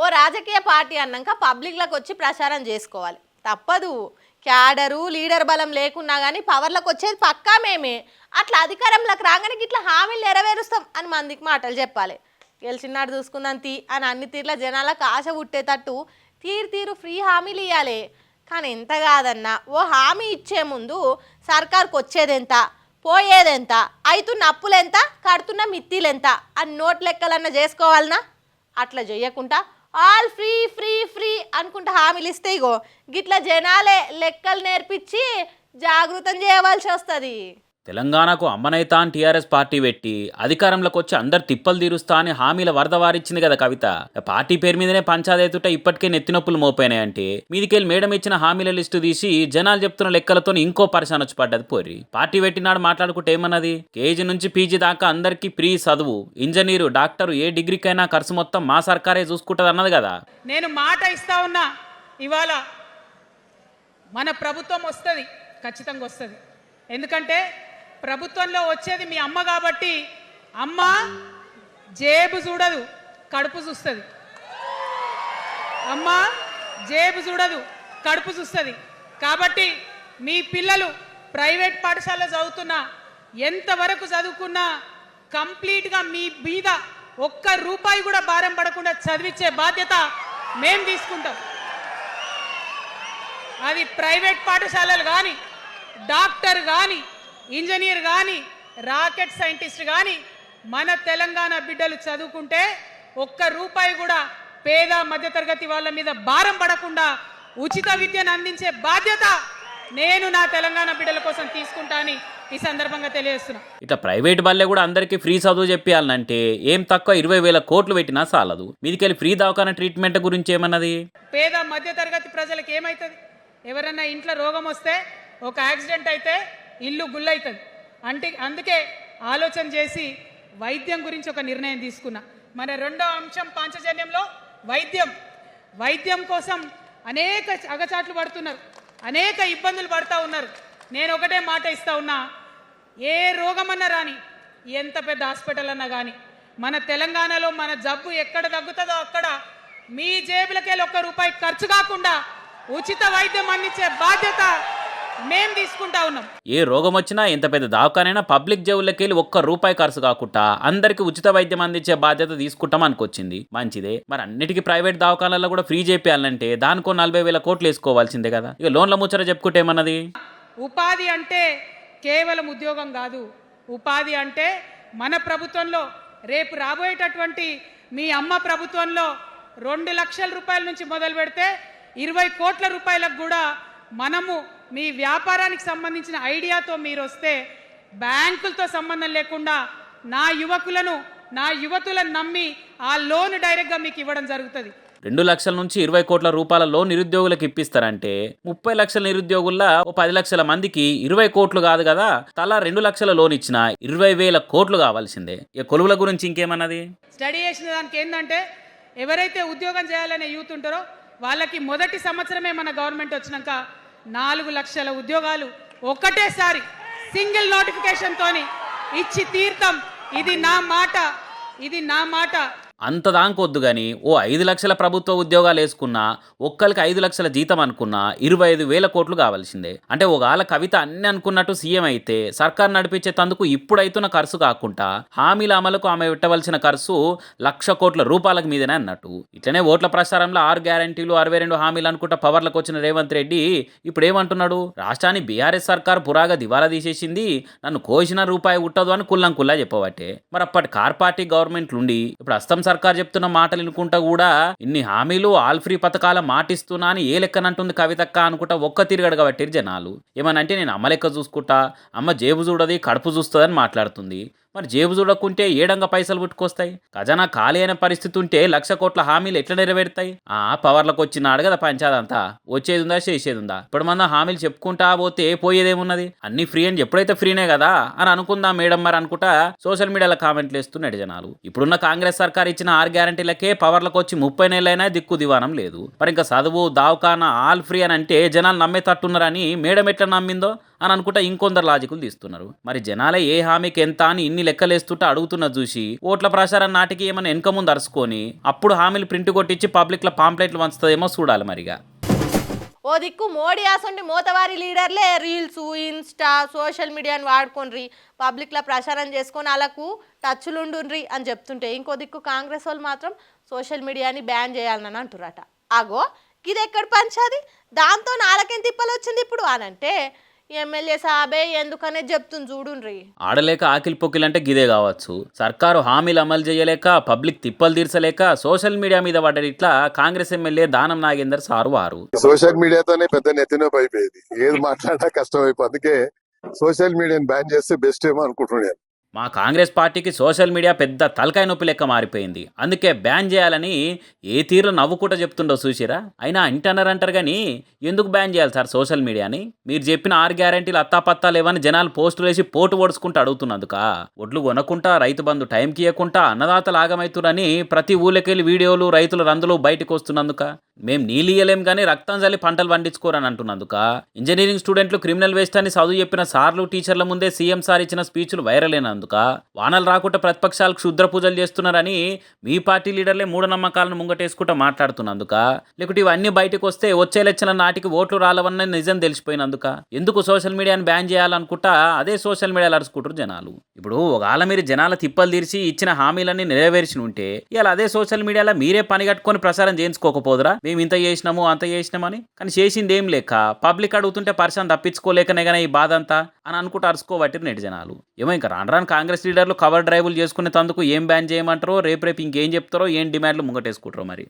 ఓ రాజకీయ పార్టీ అన్నాక పబ్లిక్లకు వచ్చి ప్రచారం చేసుకోవాలి, తప్పదు. క్యాడరు లీడర్ బలం లేకున్నా కానీ పవర్లకు వచ్చేది పక్కా మేమే. అట్లా అధికారంలోకి రాగానే ఇట్లా హామీలు నెరవేరుస్తాం అని మందికి మాటలు చెప్పాలి. గెలిచినాడు చూసుకుందాం తీ అని అన్ని తీర్ల జనాలకు ఆశ పుట్టేటట్టు తీరు ఫ్రీ హామీలు ఇవ్వాలి. కానీ ఎంత కాదన్నా ఓ హామీ ఇచ్చే ముందు సర్కార్కి వచ్చేదెంత, పోయేదెంత, అవుతున్న అప్పులెంత, కడుతున్న మిత్తిలెంత అని నోట్ లెక్కలన్నా చేసుకోవాలనా? అట్లా చేయకుండా ఆల్ ఫ్రీ ఫ్రీ ఫ్రీ అనుకుంటా హామీలు ఇస్తే ఇగో గిట్లా జనాలే లెక్కలు నేర్పించి జాగృతం చేయవలసి వస్తుంది. తెలంగాణకు అమ్మనైతా అని టీఆర్ఎస్ పార్టీ పెట్టి అధికారంలోకి వచ్చి అందరు తిప్పలు తీరుస్తా అని హామీల వరద వారిచ్చింది కదా కవిత. పార్టీ పేరు మీదనే పంచాయతీట ఇప్పటికే నెత్తినొప్పులు మోపోయినాయంటే మీదికెళ్ళి మేడం ఇచ్చిన హామీల లిస్టు తీసి జనాలు చెప్తున్న లెక్కలతో ఇంకో పరిశాన వచ్చి పడ్డది పోరి. పార్టీ పెట్టినాడు మాట్లాడుకుంటే ఏమన్నది, కేజీ నుంచి పీజీ దాకా అందరికీ ఫ్రీ చదువు, ఇంజనీరు డాక్టరు ఏ డిగ్రీకైనా ఖర్చు మొత్తం మా సర్కారే చూసుకుంటది అన్నది కదా. నేను మాట ఇస్తా ఉన్నా, ఇవాళ మన ప్రభుత్వం వస్తుంది, ఖచ్చితంగా వస్తుంది. ఎందుకంటే ప్రభుత్వంలో వచ్చేది మీ అమ్మ కాబట్టి అమ్మ జేబు చూడదు, కడుపు చూస్తుంది. అమ్మ జేబు చూడదు, కడుపు చూస్తుంది. కాబట్టి మీ పిల్లలు ప్రైవేట్ పాఠశాలలో చదువుతున్నా, ఎంతవరకు చదువుకున్నా కంప్లీట్గా మీ మీద ఒక్క రూపాయి కూడా భారం పడకుండా చదివించే బాధ్యత మేము తీసుకుంటాం. అది ప్రైవేట్ పాఠశాలలు కానీ, డాక్టర్ కానీ, ఇంజనీర్ కానీ, రాకెట్ సైంటిస్ట్ కానీ మన తెలంగాణ బిడ్డలు చదువుకుంటే ఒక్క రూపాయి కూడా పేద మధ్యతరగతి వాళ్ళ మీద భారం పడకుండా ఉచిత విద్యను అందించే బాధ్యత నేను నా తెలంగాణ బిడ్డల కోసం తీసుకుంటానని ఈ సందర్భంగా తెలియజేస్తున్నా. ఇట్లా ప్రైవేట్ బల్లే కూడా అందరికీ ఫ్రీ చదువు చెప్పాలంటే ఏం తక్కువ 20,000 కోట్లు పెట్టినా చాలదు. మీదికెళ్ళి ఫ్రీ దవాఖానా ట్రీట్మెంట్ గురించి ఏమన్నది, పేద మధ్యతరగతి ప్రజలకు ఏమవుతుంది, ఎవరన్నా ఇంట్లో రోగం వస్తే ఒక యాక్సిడెంట్ అయితే ఇల్లు గుల్లవుతుంది అంటే, అందుకే ఆలోచన చేసి వైద్యం గురించి ఒక నిర్ణయం తీసుకున్నా. మన రెండో అంశం పాంచజన్యంలో వైద్యం కోసం అనేక అగచాట్లు పడుతున్నారు, అనేక ఇబ్బందులు పడుతూ ఉన్నారు. నేను ఒకటే మాట ఇస్తా ఉన్నా, ఏ రోగమన్నా రాని, ఎంత పెద్ద హాస్పిటల్ అన్నా కానీ మన తెలంగాణలో మన జబ్బు ఎక్కడ తగ్గుతుందో అక్కడ మీ జేబులకెళ్ళి ఒక్క రూపాయి ఖర్చు కాకుండా ఉచిత వైద్యం అందించే బాధ్యత మేము తీసుకుంటా ఉన్నాం. ఏ రోగం వచ్చినా ఎంత పెద్ద దవాఖానైనా పబ్లిక్ జేబుల్లోకి వెళ్ళి ఒక్క రూపాయి ఖర్చు కాకుండా అందరికి ఉచిత వైద్యం అందించే బాధ్యత తీసుకుంటాం అనుకొచ్చింది. మంచిదే. మరి అన్నిటికీ ప్రైవేట్ దవాఖానాల్లో కూడా ఫ్రీ చేయాలంటే దానికో 40,000 కోట్లు వేసుకోవాల్సిందే కదా. ఇక లోన్ల ముచ్చట చెప్పుకుంటే ఏమన్నది, ఉపాధి అంటే కేవలం ఉద్యోగం కాదు. ఉపాధి అంటే మన ప్రభుత్వంలో రేపు రాబోయేటటువంటి మీ అమ్మ ప్రభుత్వంలో 2 లక్షల రూపాయల నుంచి మొదలు పెడితే 20 కోట్ల రూపాయలకు కూడా మనము మీ వ్యాపారానికి సంబంధించిన ఐడియాతో మీరు వస్తే బ్యాంకులతో సంబంధం లేకుండా నా యువతులను నమ్మి ఆ లోన్ డైరెక్ట్గా మీకు ఇవ్వడం జరుగుతుంది. 2 లక్షల నుంచి 20 కోట్ల రూపాయల లోన్ నిరుద్యోగులకు ఇప్పిస్తారంటే 30 లక్షల నిరుద్యోగుల్లో 10 లక్షల మందికి 20 కోట్లు కాదు కదా, తలా 2 లక్షల లోన్ ఇచ్చినా 20,000 కోట్లు కావాల్సిందే. ఇక కొలువుల గురించి ఇంకేమన్నది, స్టడీ చేసిన దానికి ఏంటంటే ఎవరైతే ఉద్యోగం చేయాలనే యూత్ ఉంటారో వాళ్ళకి మొదటి సంవత్సరమే మన గవర్నమెంట్ వచ్చినాక 4 లక్షల ఉద్యోగాలు ఒక్కటేసారి సింగిల్ నోటిఫికేషన్తోని ఇచ్చి తీర్థం. ఇది నా మాట. అంత దానికొద్దు కానీ ఓ 5 లక్షల ప్రభుత్వ ఉద్యోగాలు వేసుకున్నా ఒక్కరికి 5 లక్షల జీతం అనుకున్నా 25,000 కోట్లు కావాల్సిందే. అంటే ఒకవేళ కవిత అన్ని అనుకున్నట్టు సీఎం అయితే సర్కార్ నడిపించే తందుకు ఇప్పుడైతున్న ఖర్చు కాకుండా హామీల అమలుకు ఆమె పెట్టవలసిన ఖర్చు 1,00,000 కోట్ల రూపాయలకు మీదనే అన్నట్టు. ఇట్లనే ఓట్ల ప్రచారంలో 6 గ్యారంటీలు 62 హామీలు అనుకుంటా పవర్లకు వచ్చిన రేవంత్ రెడ్డి ఇప్పుడు ఏమంటున్నాడు, రాష్ట్రాన్ని బీఆర్ఎస్ సర్కార్ పురాగా దివాలా తీసేసింది, నన్ను కోసిన రూపాయి ఉట్టదు అని కుల్లా చెప్పబట్టే. మరి అప్పటి కార్ పార్టీ గవర్నమెంట్లుండి ఇప్పుడు అస్తం సర్కార్ చెప్తున్న మాటలు వినుకుంటా కూడా ఇన్ని హామీలు ఆల్ ఫ్రీ పథకాల మాటిస్తున్నా అని ఏ లెక్కనంటుంది కవితక్క అనుకుంటా ఒక్క తిరగడగబట్టిరు జనాలు. ఏమనంటే నేను అమ్మ లెక్క చూసుకుంటా, అమ్మ జేబు చూడది కడుపు చూస్తుందని మాట్లాడుతుంది. మరి జేబు చూడకుంటే ఏడంగా పైసలు పుట్టుకొస్తాయి? ఖజానా ఖాళీ అయిన పరిస్థితి ఉంటే 1,00,000 కోట్ల హామీలు ఎట్లా నెరవేరుతాయి? పవర్లకు వచ్చినాడు కదా పంచాదంతా, వచ్చేది ఉందా చేసేది ఉందా? ఇప్పుడు మన హామీలు చెప్పుకుంటా పోతే పోయేదేమున్నది, అన్ని ఫ్రీ అని ఎప్పుడైతే ఫ్రీనే కదా అని అనుకుందాం మేడం మరి అనుకుంటా సోషల్ మీడియాలో కామెంట్లు వేస్తున్నాడు జనాలు. ఇప్పుడున్న కాంగ్రెస్ సర్కార్ ఇచ్చిన 6 గ్యారంటీలకే పవర్లకు వచ్చి 30 నెలలైనా దిక్కు దివానం లేదు. మరి ఇంకా చదువు దావకాన ఆల్ ఫ్రీ అని అంటే జనాలు నమ్మే తట్టున్నారని మేడం ఎట్లా నమ్మిందో అని అనుకుంటా ఇంకొందరు లాజికులు తీస్తున్నారు. మరి జనాలే ఏ హామీకి ఎంత అని ఇన్ని లెక్కలేస్తుంటే అడుగుతున్నది చూసి ఓట్ల ప్రచారం నాటికి ఏమైనా వెనక ముందు అరుచుకొని అప్పుడు హామీలు ప్రింట్ కొట్టించి పబ్లిక్లో పాంప్లెట్లు వంచుతుందేమో చూడాలి మరిగా. ఓ దిక్కు మోడీ అసంటి మోతవారి లీడర్లే రీల్స్ ఇన్స్టా సోషల్ మీడియాని వాడుకోండ్రి పబ్లిక్లో ప్రచారం చేసుకొని వాళ్ళకు టచ్లుండుండ్రి అని చెప్తుంటే ఇంకో దిక్కు కాంగ్రెస్ వాళ్ళు మాత్రం సోషల్ మీడియాని బ్యాన్ చేయాలని అంటురట. అగో ఇది ఎక్కడ పంచాది దాంతో నాలకేం తిప్పలు వచ్చింది ఇప్పుడు అనంటే ఎమ్మెల్యే సాబే ఎందుకనే చెప్తుంది చూడుండ్రి. ఆడలేక ఆకిలి పొక్కిలంటే గిదే కావచ్చు. సర్కారు హామీలు అమలు చేయలేక పబ్లిక్ తిప్పలు తీర్చలేక సోషల్ మీడియా మీద పడ్డది ఇట్లా కాంగ్రెస్ ఎమ్మెల్యే దానం నాగేందర్ సారు వారు. సోషల్ మీడియాతోనే పెద్ద నెత్తినొప్పి అయిపోయేది, ఏది మాట్లాడినా కష్టం అయిపోయి, అందుకే సోషల్ మీడియాని బ్యాన్ చేస్తే బెస్ట్ ఏమో అనుకుంటున్నాను. మా కాంగ్రెస్ పార్టీకి సోషల్ మీడియా పెద్ద తలకాయ నొప్పి లెక్క మారిపోయింది, అందుకే బ్యాన్ చేయాలని ఏ తీరులో నవ్వుకుంటూ చెప్తుండో చూసిరా. అయినా అంటారు కానీ ఎందుకు బ్యాన్ చేయాలి సార్ సోషల్ మీడియాని? మీరు చెప్పిన 6 గ్యారెంటీలు అత్తాపత్తా లేవని జనాలు పోస్టులు వేసి పోటు ఓడుచుకుంటూ అడుగుతున్నందుక. ఒడ్లు కొనకుండా రైతు బంధు టైంకి ఇవ్వకుండా అన్నదాతలు ఆగమవుతురని ప్రతి ఊళ్ళకెళ్ళి వీడియోలు రైతుల రందులు బయటకు వస్తున్నందుక. మేము నీళ్ళు ఇయ్యలేం కానీ రక్తం చల్లి పంటలు పండించుకోరని అంటున్నందుక. ఇంజనీరింగ్ స్టూడెంట్లు క్రిమినల్ వేస్ట్ అని చదువు చెప్పిన సార్లు టీచర్ల ముందే సీఎం సార్ ఇచ్చిన స్పీచ్లు వైరల్ అయినందుక. వానలు రాకుండా ప్రతిపక్షాలు క్షుద్ర పూజలు చేస్తున్నారని మీ పార్టీ లీడర్లే మూఢనమ్మకాలను ముంగటేసుకుంటూ మాట్లాడుతున్నందుక. లేకుంటే ఇవన్నీ బయటకు వస్తే వచ్చే ఎలక్షన్ల నాటికి ఓట్లు రాలవన్న నిజం తెలిసిపోయినందుక. ఎందుకు సోషల్ మీడియాని బ్యాన్ చేయాలనుకుంటా అదే సోషల్ మీడియాలో అరుచుకుంటారు జనాలు. ఇప్పుడు ఒకవేళ మీరు జనాల తిప్పలు తీర్చి ఇచ్చిన హామీలన్నీ నెరవేర్చి ఉంటే ఇలా అదే సోషల్ మీడియాలో మీరే పని కట్టుకొని ప్రచారం చేయించుకోకపోదురా? మేము ఇంత చేసినాము అంత చేసినామని. కానీ చేసింది ఏం లేక పబ్లిక్ అడుగుతుంటే పర్సన్ తప్పించుకోలేకనే కానీ ఈ బాధ అంతా అని అనుకుంటూ అరుచుకోబట్టి నెట్ జనాలు. ఏమో ఇంకా రాను కాంగ్రెస్ లీడర్లు కవర్ డ్రైవ్లు చేసుకునే తందుకు ఏం బ్యాన్ చేయమంటారో, రేపు ఇంకేం చెప్తారో, ఏం డిమాండ్లు ముంగటేసుకుంటారో మరి.